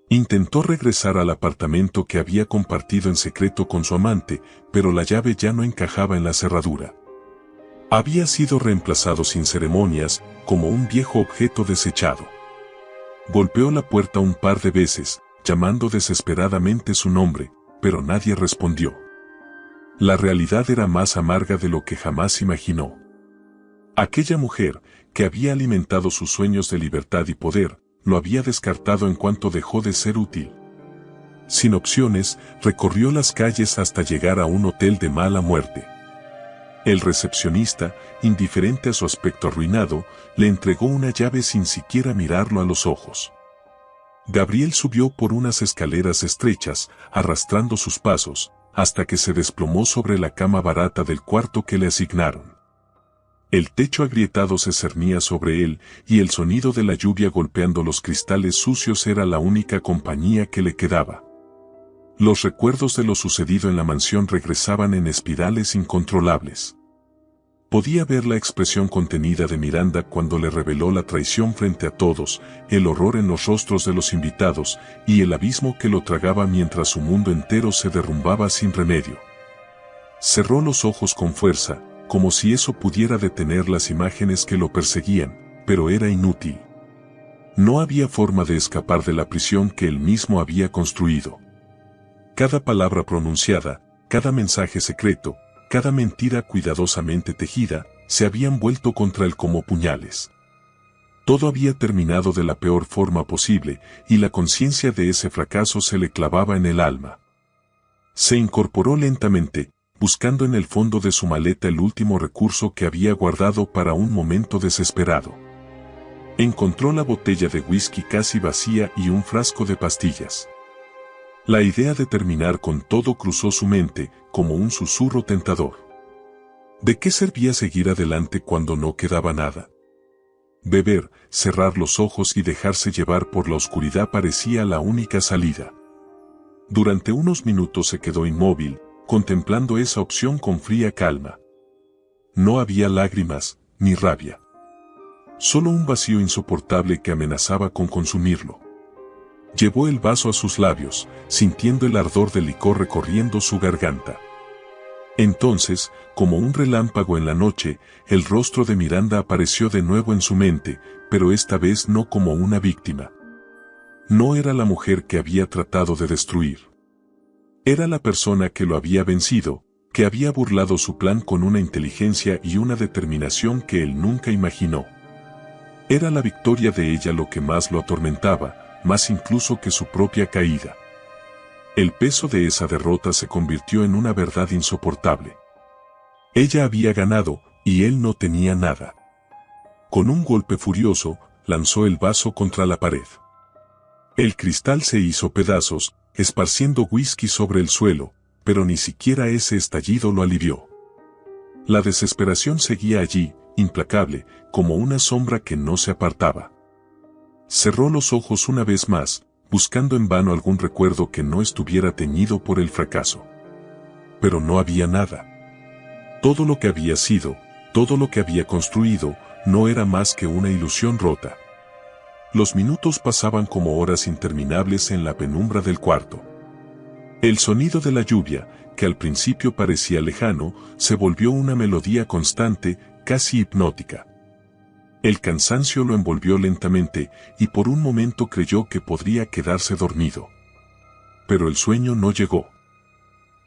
Intentó regresar al apartamento que había compartido en secreto con su amante, pero la llave ya no encajaba en la cerradura. Había sido reemplazado sin ceremonias, como un viejo objeto desechado. Golpeó la puerta un par de veces, llamando desesperadamente su nombre, pero nadie respondió. La realidad era más amarga de lo que jamás imaginó. Aquella mujer, que había alimentado sus sueños de libertad y poder, lo había descartado en cuanto dejó de ser útil. Sin opciones, recorrió las calles hasta llegar a un hotel de mala muerte. El recepcionista, indiferente a su aspecto arruinado, le entregó una llave sin siquiera mirarlo a los ojos. Gabriel subió por unas escaleras estrechas, arrastrando sus pasos, hasta que se desplomó sobre la cama barata del cuarto que le asignaron. El techo agrietado se cernía sobre él, y el sonido de la lluvia golpeando los cristales sucios era la única compañía que le quedaba. Los recuerdos de lo sucedido en la mansión regresaban en espirales incontrolables. Podía ver la expresión contenida de Miranda cuando le reveló la traición frente a todos, el horror en los rostros de los invitados, y el abismo que lo tragaba mientras su mundo entero se derrumbaba sin remedio. Cerró los ojos con fuerza, como si eso pudiera detener las imágenes que lo perseguían, pero era inútil. No había forma de escapar de la prisión que él mismo había construido. Cada palabra pronunciada, cada mensaje secreto, cada mentira cuidadosamente tejida, se habían vuelto contra él como puñales. Todo había terminado de la peor forma posible, y la conciencia de ese fracaso se le clavaba en el alma. Se incorporó lentamente, buscando en el fondo de su maleta el último recurso que había guardado para un momento desesperado. Encontró la botella de whisky casi vacía y un frasco de pastillas. La idea de terminar con todo cruzó su mente, como un susurro tentador. ¿De qué servía seguir adelante cuando no quedaba nada? Beber, cerrar los ojos y dejarse llevar por la oscuridad parecía la única salida. Durante unos minutos se quedó inmóvil, contemplando esa opción con fría calma. No había lágrimas, ni rabia. Solo un vacío insoportable que amenazaba con consumirlo. Llevó el vaso a sus labios, sintiendo el ardor del licor recorriendo su garganta. Entonces, como un relámpago en la noche, el rostro de Miranda apareció de nuevo en su mente, pero esta vez no como una víctima. No era la mujer que había tratado de destruir. Era la persona que lo había vencido, que había burlado su plan con una inteligencia y una determinación que él nunca imaginó. Era la victoria de ella lo que más lo atormentaba, más incluso que su propia caída. El peso de esa derrota se convirtió en una verdad insoportable. Ella había ganado, y él no tenía nada. Con un golpe furioso, lanzó el vaso contra la pared. El cristal se hizo pedazos, esparciendo whisky sobre el suelo, pero ni siquiera ese estallido lo alivió. La desesperación seguía allí, implacable, como una sombra que no se apartaba. Cerró los ojos una vez más, buscando en vano algún recuerdo que no estuviera teñido por el fracaso. Pero no había nada. Todo lo que había sido, todo lo que había construido, no era más que una ilusión rota. Los minutos pasaban como horas interminables en la penumbra del cuarto. El sonido de la lluvia, que al principio parecía lejano, se volvió una melodía constante, casi hipnótica. El cansancio lo envolvió lentamente, y por un momento creyó que podría quedarse dormido. Pero el sueño no llegó.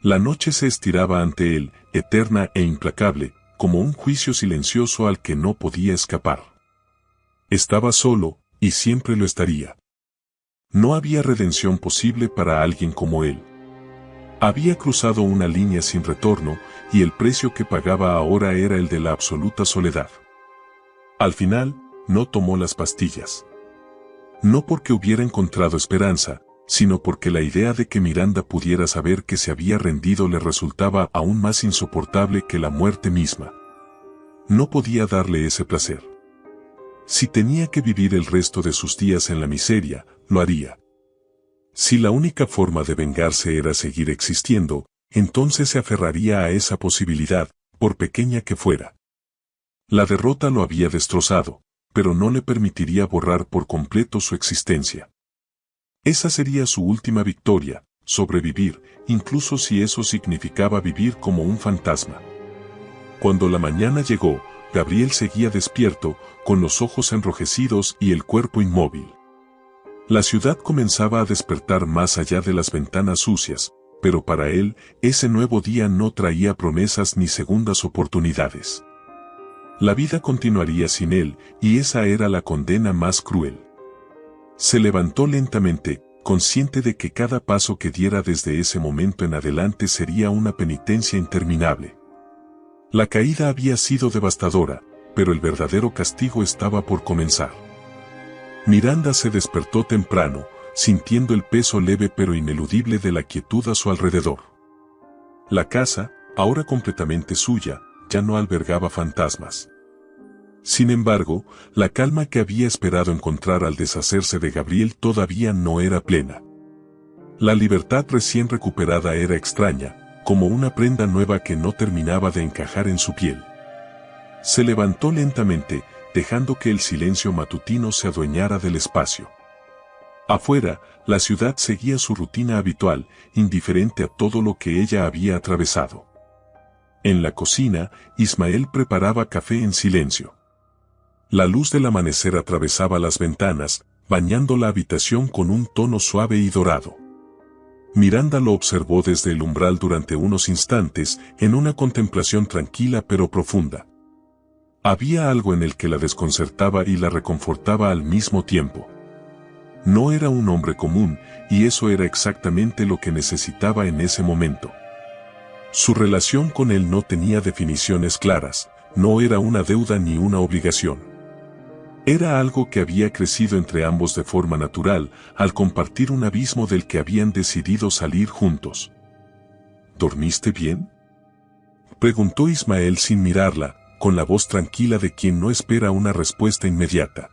La noche se estiraba ante él, eterna e implacable, como un juicio silencioso al que no podía escapar. Estaba solo, y siempre lo estaría. No había redención posible para alguien como él. Había cruzado una línea sin retorno, y el precio que pagaba ahora era el de la absoluta soledad. Al final, no tomó las pastillas. No porque hubiera encontrado esperanza, sino porque la idea de que Miranda pudiera saber que se había rendido le resultaba aún más insoportable que la muerte misma. No podía darle ese placer. Si tenía que vivir el resto de sus días en la miseria, lo haría. Si la única forma de vengarse era seguir existiendo, entonces se aferraría a esa posibilidad, por pequeña que fuera. La derrota lo había destrozado, pero no le permitiría borrar por completo su existencia. Esa sería su última victoria, sobrevivir, incluso si eso significaba vivir como un fantasma. Cuando la mañana llegó, Gabriel seguía despierto, con los ojos enrojecidos y el cuerpo inmóvil. La ciudad comenzaba a despertar más allá de las ventanas sucias, pero para él, ese nuevo día no traía promesas ni segundas oportunidades. La vida continuaría sin él, y esa era la condena más cruel. Se levantó lentamente, consciente de que cada paso que diera desde ese momento en adelante sería una penitencia interminable. La caída había sido devastadora, pero el verdadero castigo estaba por comenzar. Miranda se despertó temprano, sintiendo el peso leve pero ineludible de la quietud a su alrededor. La casa, ahora completamente suya, ya no albergaba fantasmas. Sin embargo, la calma que había esperado encontrar al deshacerse de Gabriel todavía no era plena. La libertad recién recuperada era extraña, como una prenda nueva que no terminaba de encajar en su piel. Se levantó lentamente, dejando que el silencio matutino se adueñara del espacio. Afuera, la ciudad seguía su rutina habitual, indiferente a todo lo que ella había atravesado. En la cocina, Ismael preparaba café en silencio. La luz del amanecer atravesaba las ventanas, bañando la habitación con un tono suave y dorado. Miranda lo observó desde el umbral durante unos instantes, en una contemplación tranquila pero profunda. Había algo en el que la desconcertaba y la reconfortaba al mismo tiempo. No era un hombre común, y eso era exactamente lo que necesitaba en ese momento. Su relación con él no tenía definiciones claras, no era una deuda ni una obligación. Era algo que había crecido entre ambos de forma natural, al compartir un abismo del que habían decidido salir juntos. ¿Dormiste bien?, preguntó Ismael sin mirarla, con la voz tranquila de quien no espera una respuesta inmediata.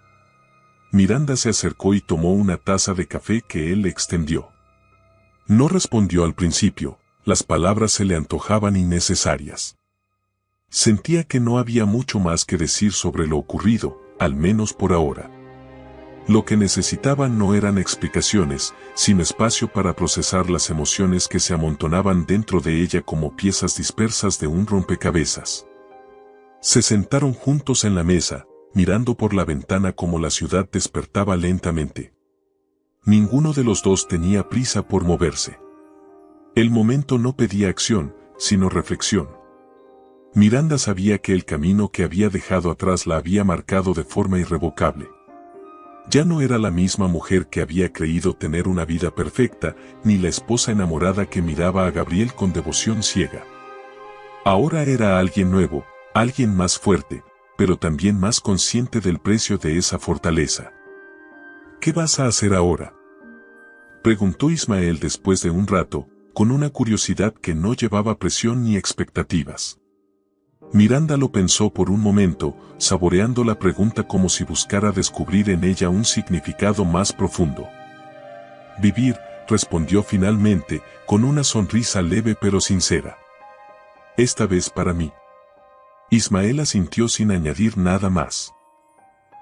Miranda se acercó y tomó una taza de café que él le extendió. No respondió al principio, las palabras se le antojaban innecesarias. Sentía que no había mucho más que decir sobre lo ocurrido, al menos por ahora. Lo que necesitaba no eran explicaciones, sino espacio para procesar las emociones que se amontonaban dentro de ella como piezas dispersas de un rompecabezas. Se sentaron juntos en la mesa, mirando por la ventana como la ciudad despertaba lentamente. Ninguno de los dos tenía prisa por moverse. El momento no pedía acción, sino reflexión. Miranda sabía que el camino que había dejado atrás la había marcado de forma irrevocable. Ya no era la misma mujer que había creído tener una vida perfecta, ni la esposa enamorada que miraba a Gabriel con devoción ciega. Ahora era alguien nuevo, alguien más fuerte, pero también más consciente del precio de esa fortaleza. ¿Qué vas a hacer ahora?, preguntó Ismael después de un rato, con una curiosidad que no llevaba presión ni expectativas. Miranda lo pensó por un momento, saboreando la pregunta como si buscara descubrir en ella un significado más profundo. Vivir, respondió finalmente, con una sonrisa leve pero sincera. Esta vez para mí. Ismael asintió sin añadir nada más.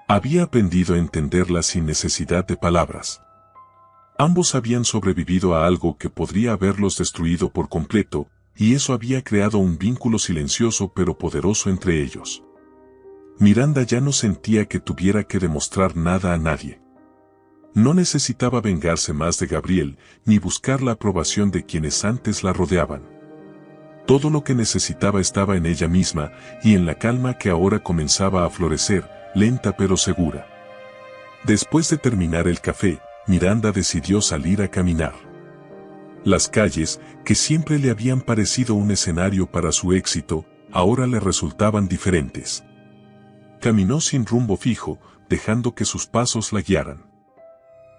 Había aprendido a entenderla sin necesidad de palabras. Ambos habían sobrevivido a algo que podría haberlos destruido por completo, y eso había creado un vínculo silencioso pero poderoso entre ellos. Miranda ya no sentía que tuviera que demostrar nada a nadie. No necesitaba vengarse más de Gabriel, ni buscar la aprobación de quienes antes la rodeaban. Todo lo que necesitaba estaba en ella misma, y en la calma que ahora comenzaba a florecer, lenta pero segura. Después de terminar el café, Miranda decidió salir a caminar. Las calles, que siempre le habían parecido un escenario para su éxito, ahora le resultaban diferentes. Caminó sin rumbo fijo, dejando que sus pasos la guiaran.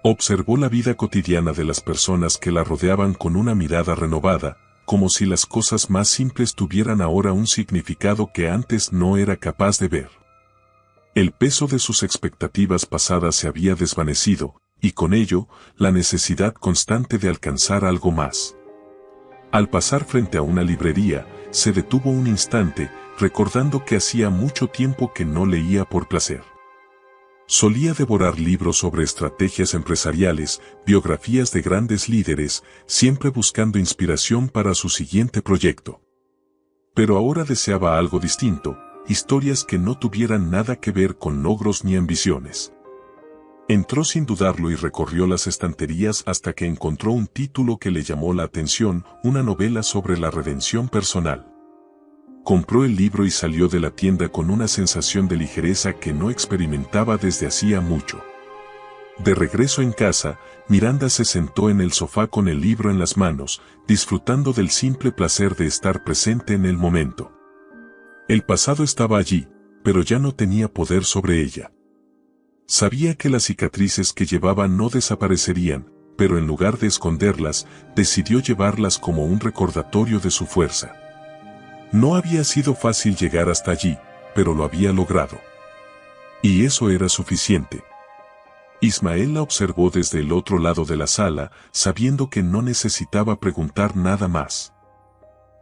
Observó la vida cotidiana de las personas que la rodeaban con una mirada renovada, como si las cosas más simples tuvieran ahora un significado que antes no era capaz de ver. El peso de sus expectativas pasadas se había desvanecido, y con ello, la necesidad constante de alcanzar algo más. Al pasar frente a una librería, se detuvo un instante, recordando que hacía mucho tiempo que no leía por placer. Solía devorar libros sobre estrategias empresariales, biografías de grandes líderes, siempre buscando inspiración para su siguiente proyecto. Pero ahora deseaba algo distinto, historias que no tuvieran nada que ver con logros ni ambiciones. Entró sin dudarlo y recorrió las estanterías hasta que encontró un título que le llamó la atención, una novela sobre la redención personal. Compró el libro y salió de la tienda con una sensación de ligereza que no experimentaba desde hacía mucho. De regreso en casa, Miranda se sentó en el sofá con el libro en las manos, disfrutando del simple placer de estar presente en el momento. El pasado estaba allí, pero ya no tenía poder sobre ella. Sabía que las cicatrices que llevaba no desaparecerían, pero en lugar de esconderlas, decidió llevarlas como un recordatorio de su fuerza. No había sido fácil llegar hasta allí, pero lo había logrado. Y eso era suficiente. Ismael la observó desde el otro lado de la sala, sabiendo que no necesitaba preguntar nada más.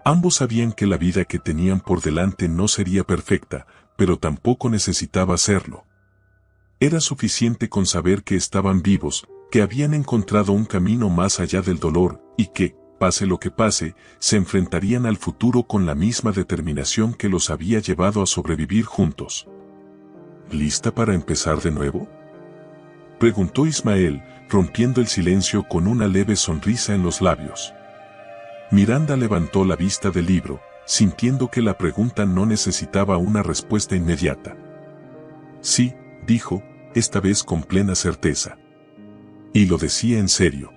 Ambos sabían que la vida que tenían por delante no sería perfecta, pero tampoco necesitaba hacerlo. Era suficiente con saber que estaban vivos, que habían encontrado un camino más allá del dolor, y que, pase lo que pase, se enfrentarían al futuro con la misma determinación que los había llevado a sobrevivir juntos. ¿Lista para empezar de nuevo?, preguntó Ismael, rompiendo el silencio con una leve sonrisa en los labios. Miranda levantó la vista del libro, sintiendo que la pregunta no necesitaba una respuesta inmediata. Sí, dijo, esta vez con plena certeza. Y lo decía en serio.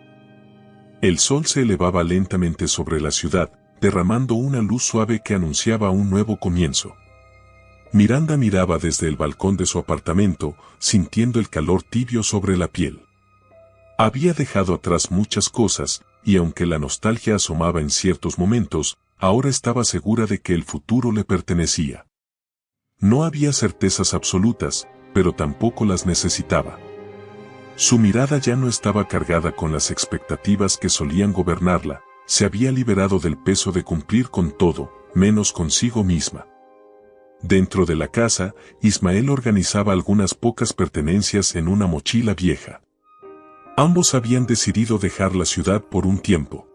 El sol se elevaba lentamente sobre la ciudad, derramando una luz suave que anunciaba un nuevo comienzo. Miranda miraba desde el balcón de su apartamento, sintiendo el calor tibio sobre la piel. Había dejado atrás muchas cosas, y aunque la nostalgia asomaba en ciertos momentos, ahora estaba segura de que el futuro le pertenecía. No había certezas absolutas, pero tampoco las necesitaba. Su mirada ya no estaba cargada con las expectativas que solían gobernarla, se había liberado del peso de cumplir con todo, menos consigo misma. Dentro de la casa, Ismael organizaba algunas pocas pertenencias en una mochila vieja. Ambos habían decidido dejar la ciudad por un tiempo.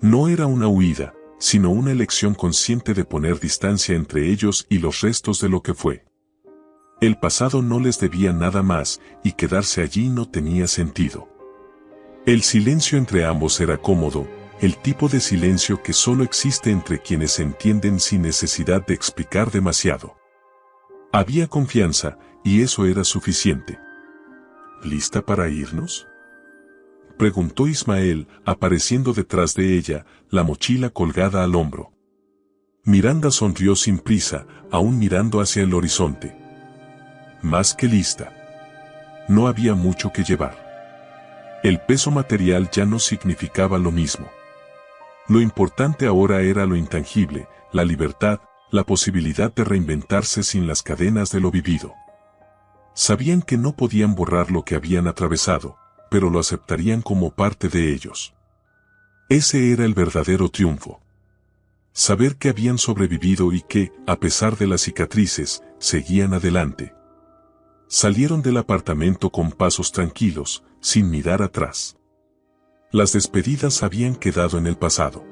No era una huida, sino una elección consciente de poner distancia entre ellos y los restos de lo que fue. El pasado no les debía nada más, y quedarse allí no tenía sentido. El silencio entre ambos era cómodo, el tipo de silencio que solo existe entre quienes se entienden sin necesidad de explicar demasiado. Había confianza, y eso era suficiente. ¿Lista para irnos?, preguntó Ismael, apareciendo detrás de ella, la mochila colgada al hombro. Miranda sonrió sin prisa, aún mirando hacia el horizonte. Más que lista. No había mucho que llevar. El peso material ya no significaba lo mismo. Lo importante ahora era lo intangible, la libertad, la posibilidad de reinventarse sin las cadenas de lo vivido. Sabían que no podían borrar lo que habían atravesado, pero lo aceptarían como parte de ellos. Ese era el verdadero triunfo. Saber que habían sobrevivido y que, a pesar de las cicatrices, seguían adelante. Salieron del apartamento con pasos tranquilos, sin mirar atrás. Las despedidas habían quedado en el pasado.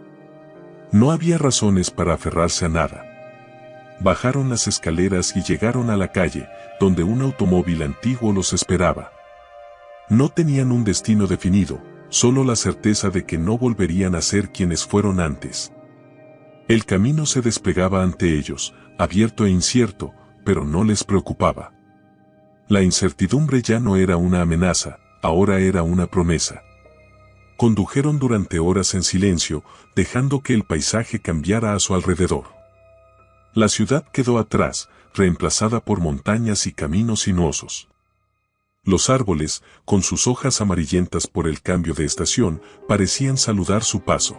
No había razones para aferrarse a nada. Bajaron las escaleras y llegaron a la calle, donde un automóvil antiguo los esperaba. No tenían un destino definido, solo la certeza de que no volverían a ser quienes fueron antes. El camino se desplegaba ante ellos, abierto e incierto, pero no les preocupaba. La incertidumbre ya no era una amenaza, ahora era una promesa. Condujeron durante horas en silencio, dejando que el paisaje cambiara a su alrededor. La ciudad quedó atrás, reemplazada por montañas y caminos sinuosos. Los árboles, con sus hojas amarillentas por el cambio de estación, parecían saludar su paso.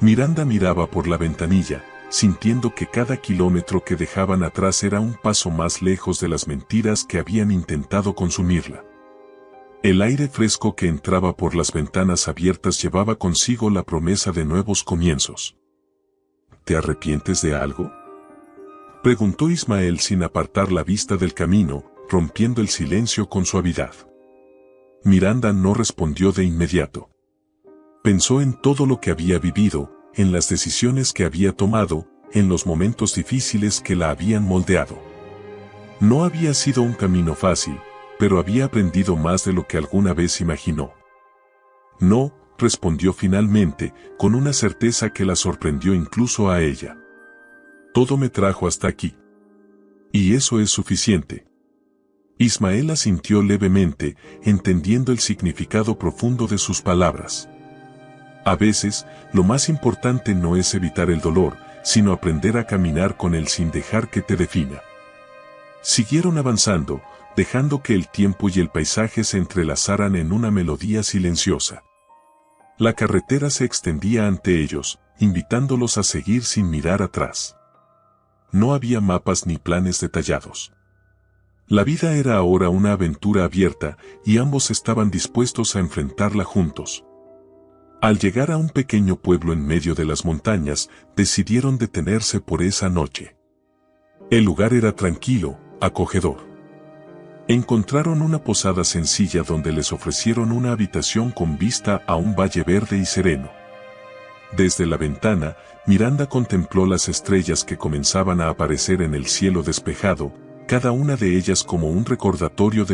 Miranda miraba por la ventanilla, sintiendo que cada kilómetro que dejaban atrás era un paso más lejos de las mentiras que habían intentado consumirla. El aire fresco que entraba por las ventanas abiertas llevaba consigo la promesa de nuevos comienzos. ¿Te arrepientes de algo?, preguntó Ismael sin apartar la vista del camino, rompiendo el silencio con suavidad. Miranda no respondió de inmediato. Pensó en todo lo que había vivido, en las decisiones que había tomado, en los momentos difíciles que la habían moldeado. No había sido un camino fácil, pero había aprendido más de lo que alguna vez imaginó. No, respondió finalmente, con una certeza que la sorprendió incluso a ella. Todo me trajo hasta aquí. Y eso es suficiente. Ismael asintió levemente, entendiendo el significado profundo de sus palabras. A veces, lo más importante no es evitar el dolor, sino aprender a caminar con él sin dejar que te defina. Siguieron avanzando, dejando que el tiempo y el paisaje se entrelazaran en una melodía silenciosa. La carretera se extendía ante ellos, invitándolos a seguir sin mirar atrás. No había mapas ni planes detallados. La vida era ahora una aventura abierta, y ambos estaban dispuestos a enfrentarla juntos. Al llegar a un pequeño pueblo en medio de las montañas, decidieron detenerse por esa noche. El lugar era tranquilo, acogedor. Encontraron una posada sencilla donde les ofrecieron una habitación con vista a un valle verde y sereno. Desde la ventana, Miranda contempló las estrellas que comenzaban a aparecer en el cielo despejado, cada una de ellas como un recordatorio de